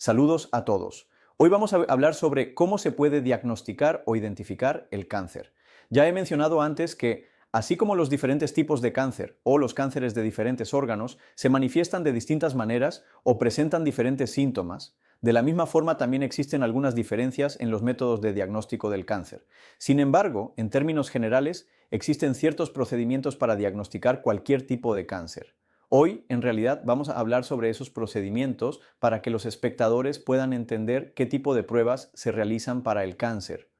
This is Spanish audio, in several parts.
Saludos a todos. Hoy vamos a hablar sobre cómo se puede diagnosticar o identificar el cáncer. Ya he mencionado antes que, así como los diferentes tipos de cáncer o los cánceres de diferentes órganos se manifiestan de distintas maneras o presentan diferentes síntomas, de la misma forma también existen algunas diferencias en los métodos de diagnóstico del cáncer. Sin embargo, en términos generales, existen ciertos procedimientos para diagnosticar cualquier tipo de cáncer. Hoy, en realidad, vamos a hablar sobre esos procedimientos para que los espectadores puedan entender qué tipo de pruebas se realizan para el cáncer.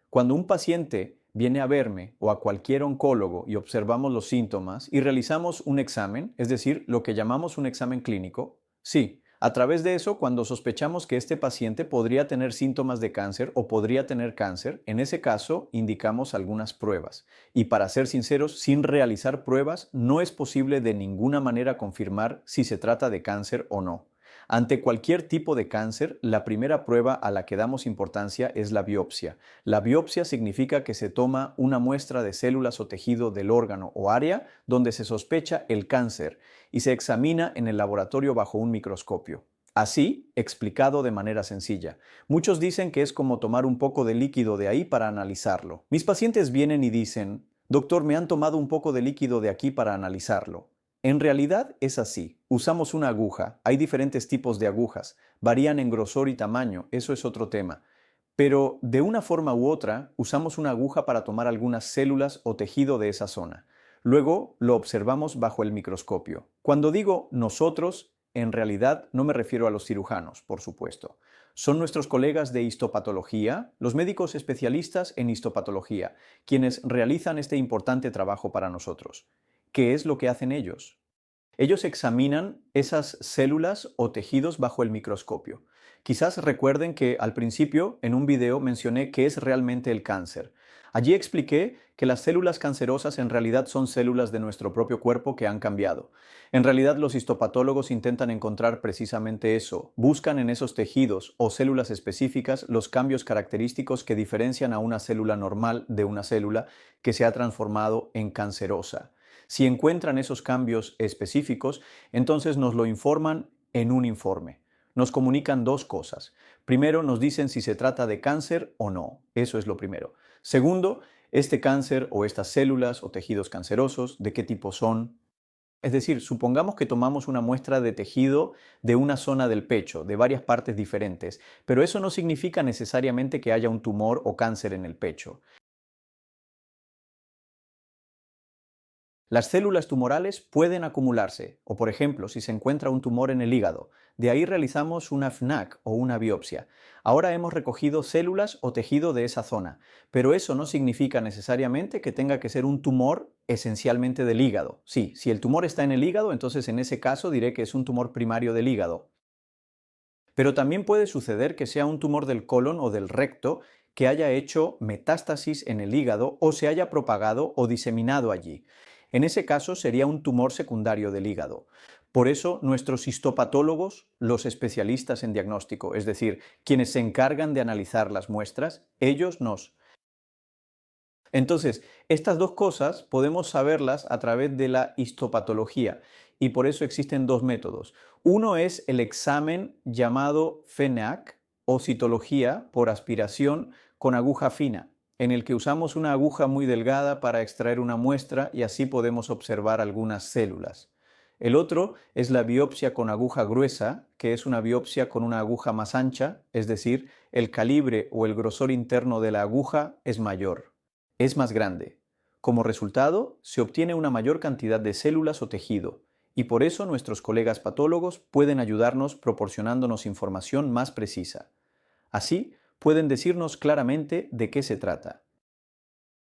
Cuando un paciente viene a verme o a cualquier oncólogo y observamos los síntomas y realizamos un examen, es decir, lo que llamamos un examen clínico, sí, a través de eso, cuando sospechamos que este paciente podría tener síntomas de cáncer o podría tener cáncer, en ese caso indicamos algunas pruebas. Y para ser sinceros, sin realizar pruebas no es posible de ninguna manera confirmar si se trata de cáncer o no. Ante cualquier tipo de cáncer, la primera prueba a la que damos importancia es la biopsia. La biopsia significa que se toma una muestra de células o tejido del órgano o área donde se sospecha el cáncer y se examina en el laboratorio bajo un microscopio. Así, explicado de manera sencilla. Muchos dicen que es como tomar un poco de líquido de ahí para analizarlo. Mis pacientes vienen y dicen, doctor, me han tomado un poco de líquido de aquí para analizarlo. En realidad es así. Usamos una aguja. Hay diferentes tipos de agujas. Varían en grosor y tamaño. Eso es otro tema. Pero de una forma u otra, usamos una aguja para tomar algunas células o tejido de esa zona. Luego lo observamos bajo el microscopio. Cuando digo nosotros, en realidad no me refiero a los cirujanos, por supuesto. Son nuestros colegas de histopatología, los médicos especialistas en histopatología, quienes realizan este importante trabajo para nosotros. ¿Qué es lo que hacen ellos? Ellos examinan esas células o tejidos bajo el microscopio. Quizás recuerden que al principio, en un video, mencioné qué es realmente el cáncer. Allí expliqué que las células cancerosas en realidad son células de nuestro propio cuerpo que han cambiado. En realidad, los histopatólogos intentan encontrar precisamente eso. Buscan en esos tejidos o células específicas los cambios característicos que diferencian a una célula normal de una célula que se ha transformado en cancerosa. Si encuentran esos cambios específicos, entonces nos lo informan en un informe. Nos comunican dos cosas. Primero, nos dicen si se trata de cáncer o no. Eso es lo primero. Segundo, este cáncer o estas células o tejidos cancerosos, ¿de qué tipo son? Es decir, supongamos que tomamos una muestra de tejido de una zona del pecho, de varias partes diferentes, pero eso no significa necesariamente que haya un tumor o cáncer en el pecho. Las células tumorales pueden acumularse, o por ejemplo, si se encuentra un tumor en el hígado. De ahí realizamos una FNAC o una biopsia. Ahora hemos recogido células o tejido de esa zona, pero eso no significa necesariamente que tenga que ser un tumor esencialmente del hígado. Sí, si el tumor está en el hígado, entonces en ese caso diré que es un tumor primario del hígado. Pero también puede suceder que sea un tumor del colon o del recto que haya hecho metástasis en el hígado o se haya propagado o diseminado allí. En ese caso sería un tumor secundario del hígado. Por eso nuestros histopatólogos, los especialistas en diagnóstico, es decir, quienes se encargan de analizar las muestras, ellos nos... Entonces, estas dos cosas podemos saberlas a través de la histopatología y por eso existen dos métodos. Uno es el examen llamado FENAC o citología por aspiración con aguja fina, en el que usamos una aguja muy delgada para extraer una muestra y así podemos observar algunas células. El otro es la biopsia con aguja gruesa, que es una biopsia con una aguja más ancha, es decir, el calibre o el grosor interno de la aguja es mayor, es más grande. Como resultado, se obtiene una mayor cantidad de células o tejido, y por eso nuestros colegas patólogos pueden ayudarnos proporcionándonos información más precisa. Así, pueden decirnos claramente de qué se trata.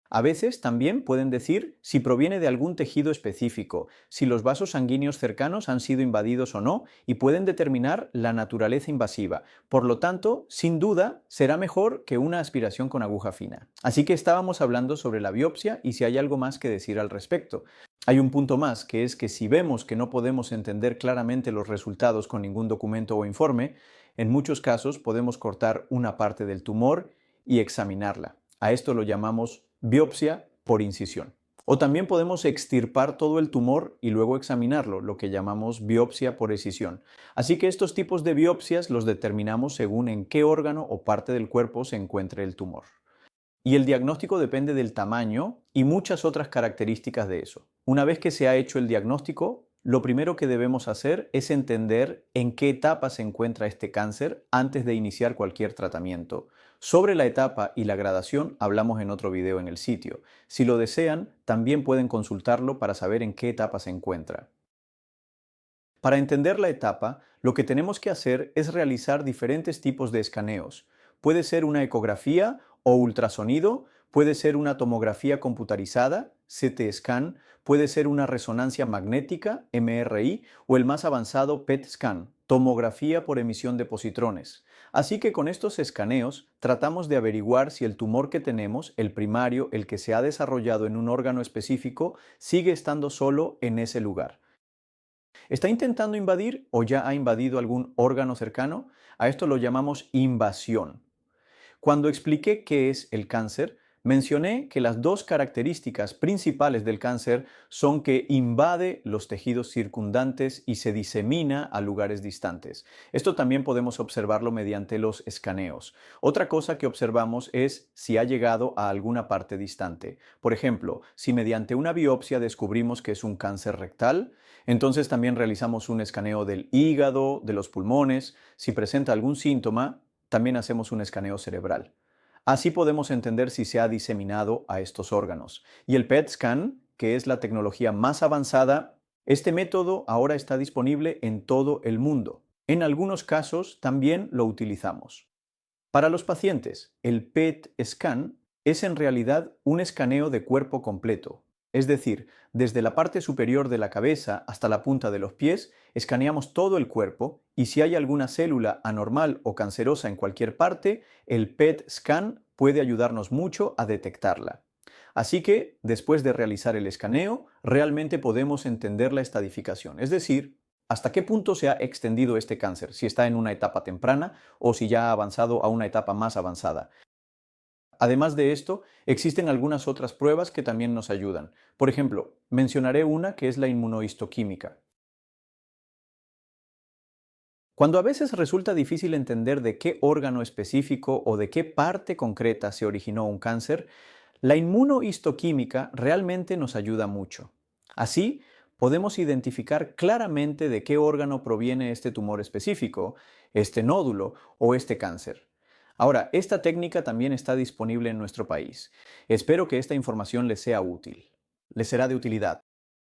A veces también pueden decir si proviene de algún tejido específico, si los vasos sanguíneos cercanos han sido invadidos o no, y pueden determinar la naturaleza invasiva. Por lo tanto, sin duda, será mejor que una aspiración con aguja fina. Así que estábamos hablando sobre la biopsia y si hay algo más que decir al respecto. Hay un punto más, que es que si vemos que no podemos entender claramente los resultados con ningún documento o informe, en muchos casos podemos cortar una parte del tumor y examinarla. A esto lo llamamos biopsia por incisión. O también podemos extirpar todo el tumor y luego examinarlo, lo que llamamos biopsia por escisión. Así que estos tipos de biopsias los determinamos según en qué órgano o parte del cuerpo se encuentre el tumor. Y el diagnóstico depende del tamaño y muchas otras características de eso. Una vez que se ha hecho el diagnóstico, lo primero que debemos hacer es entender en qué etapa se encuentra este cáncer antes de iniciar cualquier tratamiento. Sobre la etapa y la gradación hablamos en otro video en el sitio. Si lo desean, también pueden consultarlo para saber en qué etapa se encuentra. Para entender la etapa, lo que tenemos que hacer es realizar diferentes tipos de escaneos. Puede ser una ecografía o ultrasonido, puede ser una tomografía computarizada, CT scan, puede ser una resonancia magnética, MRI, o el más avanzado PET scan, tomografía por emisión de positrones. Así que con estos escaneos tratamos de averiguar si el tumor que tenemos, el primario, el que se ha desarrollado en un órgano específico, sigue estando solo en ese lugar. ¿Está intentando invadir o ya ha invadido algún órgano cercano? A esto lo llamamos invasión. Cuando expliqué qué es el cáncer, mencioné que las dos características principales del cáncer son que invade los tejidos circundantes y se disemina a lugares distantes. Esto también podemos observarlo mediante los escaneos. Otra cosa que observamos es si ha llegado a alguna parte distante. Por ejemplo, si mediante una biopsia descubrimos que es un cáncer rectal, entonces también realizamos un escaneo del hígado, de los pulmones. Si presenta algún síntoma, también hacemos un escaneo cerebral. Así podemos entender si se ha diseminado a estos órganos. Y el PET scan, que es la tecnología más avanzada, este método ahora está disponible en todo el mundo. En algunos casos también lo utilizamos. Para los pacientes, el PET scan es en realidad un escaneo de cuerpo completo. Es decir, desde la parte superior de la cabeza hasta la punta de los pies, escaneamos todo el cuerpo y si hay alguna célula anormal o cancerosa en cualquier parte, el PET scan puede ayudarnos mucho a detectarla. Así que, después de realizar el escaneo, realmente podemos entender la estadificación, es decir, hasta qué punto se ha extendido este cáncer, si está en una etapa temprana o si ya ha avanzado a una etapa más avanzada. Además de esto, existen algunas otras pruebas que también nos ayudan. Por ejemplo, mencionaré una que es la inmunohistoquímica. Cuando a veces resulta difícil entender de qué órgano específico o de qué parte concreta se originó un cáncer, la inmunohistoquímica realmente nos ayuda mucho. Así, podemos identificar claramente de qué órgano proviene este tumor específico, este nódulo o este cáncer. Ahora, esta técnica también está disponible en nuestro país. Espero que esta información les sea útil. Les será de utilidad.